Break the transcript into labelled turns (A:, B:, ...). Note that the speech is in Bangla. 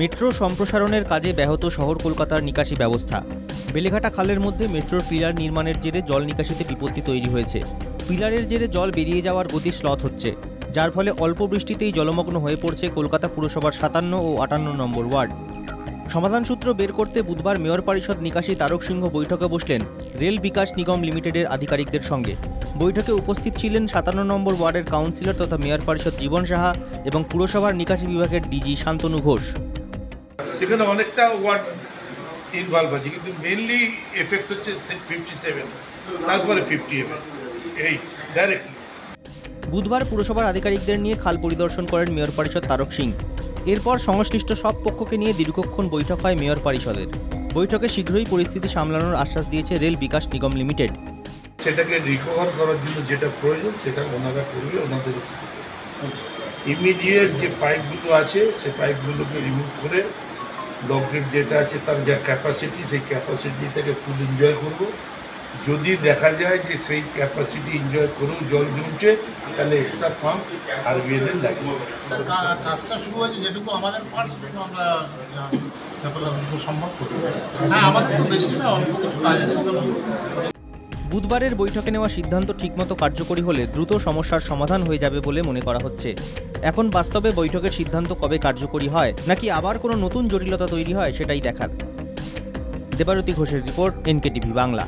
A: মেট্রো সম্প্রসারণের কাজে ব্যাহত শহর কলকাতার নিকাশি ব্যবস্থা। বেলেঘাটা খালের মধ্যে মেট্রোর পিলার নির্মাণের জেরে জল নিকাশিতে বিপত্তি তৈরি হয়েছে। পিলারের জেরে জল বেরিয়ে যাওয়ার গতি শ্লথ হচ্ছে, যার ফলে অল্প বৃষ্টিতেই জলমগ্ন হয়ে পড়ছে কলকাতা পুরসভার 57 ও 58 নম্বর ওয়ার্ড। সমাধান সূত্র বের করতে বুধবার মেয়র পরিষদ নিকাশী তারক সিংহ বৈঠকে বসলেন রেল বিকাশ নিগম লিমিটেডের আধিকারিকদের সঙ্গে। বৈঠকে উপস্থিত ছিলেন 57 নম্বর ওয়ার্ডের কাউন্সিলর তথা মেয়র পরিষদ জীবন সাহা এবং পুরসভার নিকাশি বিভাগের ডিজি শান্তনু ঘোষ।
B: এখানে অনেকটা ওয়ার্ড ইনভলভ আছে, কিন্তু মেনলি এফেক্ট হচ্ছে 57, তারপরে 58 ডাইরেক্টলি।
A: বুধবার পুরসভার আধিকারিকদের নিয়ে খাল পরিদর্শন করেন মেয়র পরিষদ তারক সিং। এরপর সংশ্লিষ্ট সব পক্ষকে নিয়ে দীর্ঘক্ষণ বৈঠক হয় মেয়র পরিষদের। বৈঠকে শীঘ্রই পরিস্থিতি সামলানোর আশ্বাস দিয়েছে রেল বিকাশ নিগম লিমিটেড।
B: সেটাকে রিকভার করার জন্য যেটা প্রয়োজন সেটা ওনারা করবে। ওনাদের ইমিডিয়েট যে পাইপগুলো আছে সেই পাইপগুলোকে রিমুভ করে ব্লকের যেটা আছে তার যা ক্যাপাসিটি সেই ক্যাপাসিটিটাকে ফুল এনজয় করব। যদি দেখা যায় যে সেই ক্যাপাসিটি এনজয় করেও জল জমছে তাহলে এক্সট্রা পাম্প আরবিএল লাগবে।
C: কাজটা শুরু হয়েছে, যেটুকু আমাদের পার্ট সেটুকু আমরা যতটা সম্ভব করি। হ্যাঁ, আমাদের তো বেশি না, অল্প কিছু কাজ আছে।
A: বুধবারের বৈঠকে নেওয়া সিদ্ধান্ত ঠিকমতো কার্যকরী হলে দ্রুত সমস্যার সমাধান হয়ে যাবে বলে মনে করা হচ্ছে। এখন বাস্তবে বৈঠকের সিদ্ধান্ত কবে কার্যকরী হয় নাকি আবার কোনো নতুন জটিলতা তৈরি হয় সেটাই দেখার। দেবারতী ঘোষের রিপোর্ট, NKTV বাংলা।